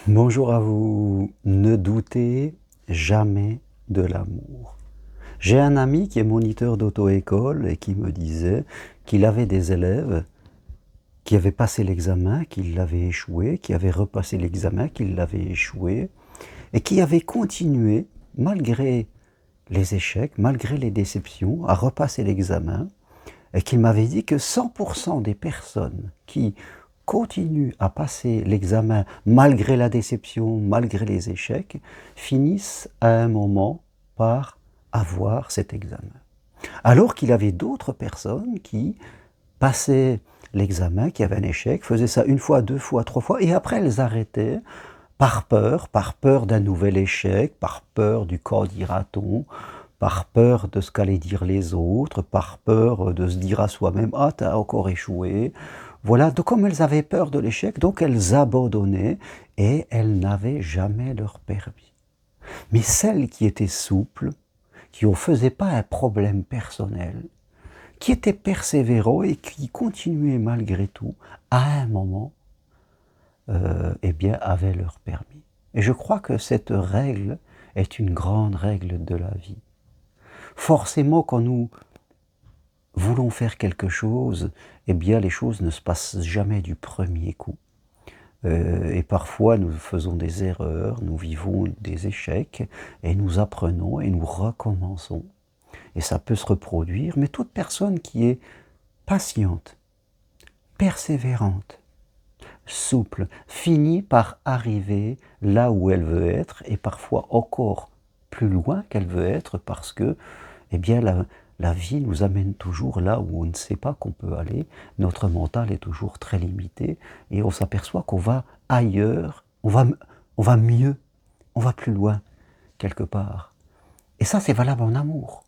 Bonjour à vous. Ne doutez jamais de l'amour. J'ai un ami qui est moniteur d'auto-école et qui me disait qu'il avait des élèves qui avaient passé l'examen, qui l'avaient échoué, qui avaient repassé l'examen, qui l'avaient échoué, et qui avaient continué, malgré les échecs, malgré les déceptions, à repasser l'examen, et qu'il m'avait dit que 100% des personnes qui continuent à passer l'examen malgré la déception, malgré les échecs, finissent à un moment par avoir cet examen. Alors qu'il y avait d'autres personnes qui passaient l'examen, qui avaient un échec, faisaient ça une fois, deux fois, trois fois, et après elles arrêtaient par peur d'un nouvel échec, par peur du qu'en dira-t-on, par peur de ce qu'allaient dire les autres, par peur de se dire à soi-même « Ah, t'as encore échoué ». Voilà, donc comme elles avaient peur de l'échec, donc elles abandonnaient et elles n'avaient jamais leur permis. Mais celles qui étaient souples, qui ne faisaient pas un problème personnel, qui étaient persévérants et qui continuaient malgré tout, à un moment, eh bien, avaient leur permis. Et je crois que cette règle est une grande règle de la vie. Forcément, quand nous voulons faire quelque chose, eh bien les choses ne se passent jamais du premier coup. Et parfois nous faisons des erreurs, nous vivons des échecs, et nous apprenons et nous recommençons. Et ça peut se reproduire, mais toute personne qui est patiente, persévérante, souple, finit par arriver là où elle veut être, et parfois encore plus loin qu'elle veut être, parce que eh bien, la vie nous amène toujours là où on ne sait pas qu'on peut aller. Notre mental est toujours très limité et on s'aperçoit qu'on va ailleurs, on va mieux, on va plus loin, quelque part. Et ça, c'est valable en amour.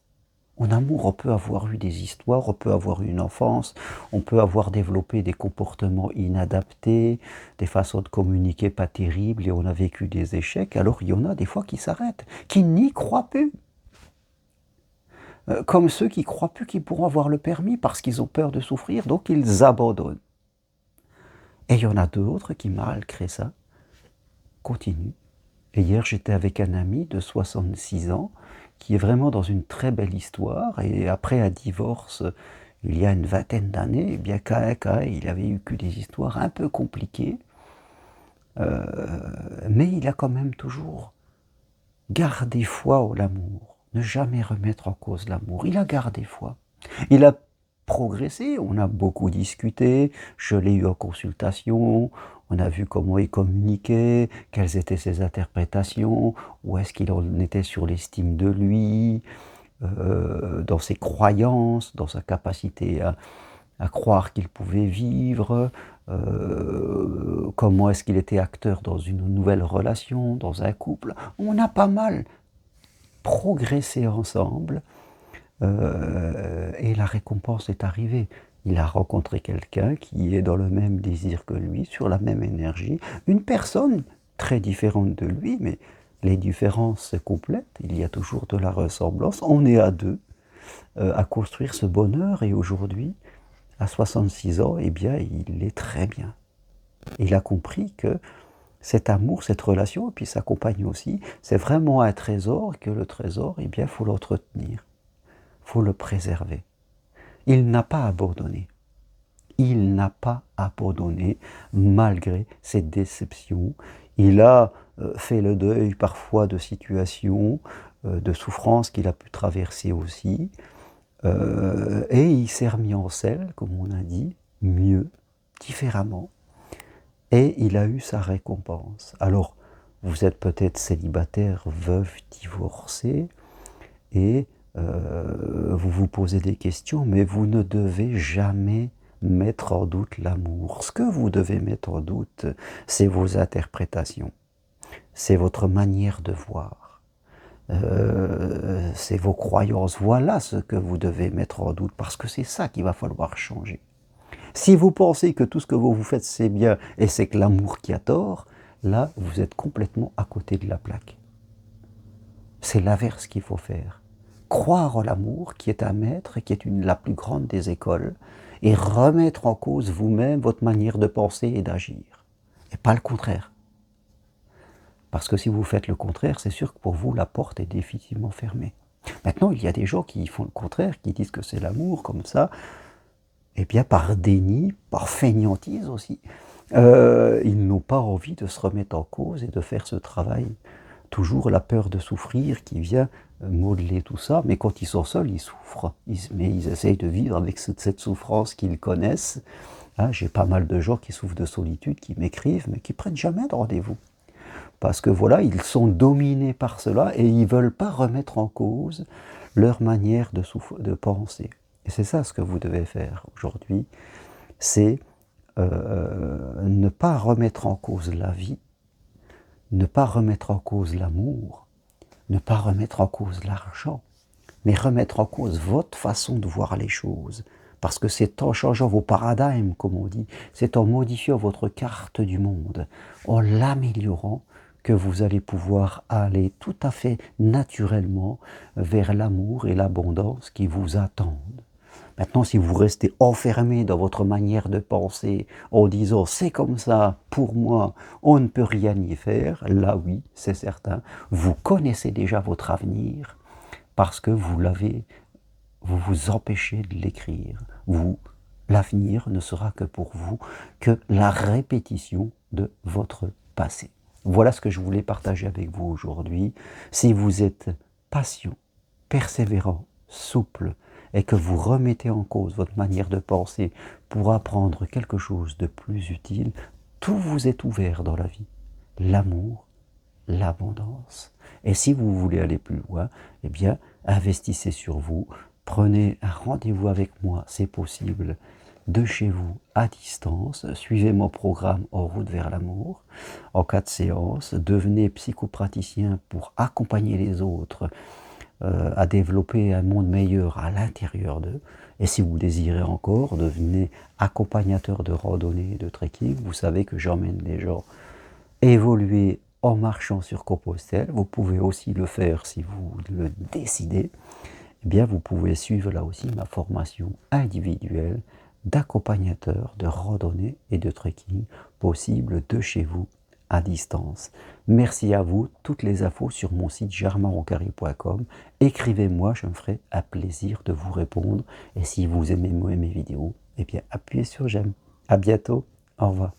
En amour, on peut avoir eu des histoires, on peut avoir eu une enfance, on peut avoir développé des comportements inadaptés, des façons de communiquer pas terribles et on a vécu des échecs. Alors il y en a des fois qui s'arrêtent, qui n'y croient plus. Comme ceux qui croient plus qu'ils pourront avoir le permis parce qu'ils ont peur de souffrir, donc ils abandonnent. Et il y en a d'autres qui, malgré ça, continuent. Et hier, j'étais avec un ami de 66 ans qui est vraiment dans une très belle histoire. Et après un divorce, il y a une vingtaine d'années, eh bien, il avait eu que des histoires un peu compliquées. Mais il a quand même toujours gardé foi en l'amour. Ne jamais remettre en cause l'amour. Il a gardé foi. Il a progressé, on a beaucoup discuté, je l'ai eu en consultation, on a vu comment il communiquait, quelles étaient ses interprétations, où est-ce qu'il en était sur l'estime de lui, dans ses croyances, dans sa capacité à croire qu'il pouvait vivre, comment est-ce qu'il était acteur dans une nouvelle relation, dans un couple. On a pas mal progressé ensemble. Et la récompense est arrivée. Il a rencontré quelqu'un qui est dans le même désir que lui, sur la même énergie, une personne très différente de lui, mais les différences se complètent, il y a toujours de la ressemblance, on est à deux à construire ce bonheur, et aujourd'hui, à 66 ans, eh bien, il est très bien. Il a compris que cet amour, cette relation, et puis sa compagne aussi, c'est vraiment un trésor, et que le trésor, eh bien, il faut l'entretenir, il faut le préserver. Il n'a pas abandonné. Il n'a pas abandonné malgré ses déceptions. Il a fait le deuil parfois de situations, de souffrances qu'il a pu traverser aussi. Et il s'est remis en selle, comme on a dit, mieux, différemment. Et il a eu sa récompense. Alors, vous êtes peut-être célibataire, veuf, divorcé, et vous vous posez des questions, mais vous ne devez jamais mettre en doute l'amour. Ce que vous devez mettre en doute, c'est vos interprétations, c'est votre manière de voir, c'est vos croyances. Voilà ce que vous devez mettre en doute, parce que c'est ça qu'il va falloir changer. Si vous pensez que tout ce que vous faites c'est bien et c'est que l'amour qui a tort, là vous êtes complètement à côté de la plaque. C'est l'inverse qu'il faut faire. Croire en l'amour, qui est un maître, qui est la plus grande des écoles, et remettre en cause vous-même votre manière de penser et d'agir. Et pas le contraire. Parce que si vous faites le contraire, c'est sûr que pour vous, la porte est définitivement fermée. Maintenant, il y a des gens qui font le contraire, qui disent que c'est l'amour, comme ça, et bien par déni, par fainéantise aussi, ils n'ont pas envie de se remettre en cause et de faire ce travail. Toujours la peur de souffrir qui vient modeler tout ça, mais quand ils sont seuls, ils souffrent. Mais ils essayent de vivre avec cette souffrance qu'ils connaissent. Hein, j'ai pas mal de gens qui souffrent de solitude, qui m'écrivent, mais qui prennent jamais de rendez-vous. Parce que voilà, ils sont dominés par cela et ils ne veulent pas remettre en cause leur manière de penser. Et c'est ça ce que vous devez faire aujourd'hui, c'est ne pas remettre en cause la vie, ne pas remettre en cause l'amour, ne pas remettre en cause l'argent, mais remettre en cause votre façon de voir les choses. Parce que c'est en changeant vos paradigmes, comme on dit, c'est en modifiant votre carte du monde, en l'améliorant, que vous allez pouvoir aller tout à fait naturellement vers l'amour et l'abondance qui vous attendent. Maintenant, si vous restez enfermé dans votre manière de penser en disant c'est comme ça, pour moi, on ne peut rien y faire, là oui, c'est certain, vous connaissez déjà votre avenir parce que vous vous empêchez de l'écrire. L'avenir ne sera que pour vous que la répétition de votre passé. Voilà ce que je voulais partager avec vous aujourd'hui. Si vous êtes patient, persévérant, souple, et que vous remettez en cause votre manière de penser pour apprendre quelque chose de plus utile, tout vous est ouvert dans la vie. L'amour, l'abondance. Et si vous voulez aller plus loin, eh bien, investissez sur vous, prenez un rendez-vous avec moi, c'est possible, de chez vous, à distance, suivez mon programme En route vers l'amour, en 4 séances, devenez psychopraticien pour accompagner les autres à développer un monde meilleur à l'intérieur d'eux. Et si vous désirez encore, devenez accompagnateur de randonnée et de trekking. Vous savez que j'emmène les gens évoluer en marchant sur Compostelle. Vous pouvez aussi le faire si vous le décidez. Eh bien, vous pouvez suivre là aussi ma formation individuelle d'accompagnateur de randonnée et de trekking possible de chez vous à distance. Merci à vous. Toutes les infos sur mon site germainroncari.com. Écrivez-moi, je me ferai un plaisir de vous répondre. Et si vous aimez mes vidéos, eh bien appuyez sur j'aime. À bientôt. Au revoir.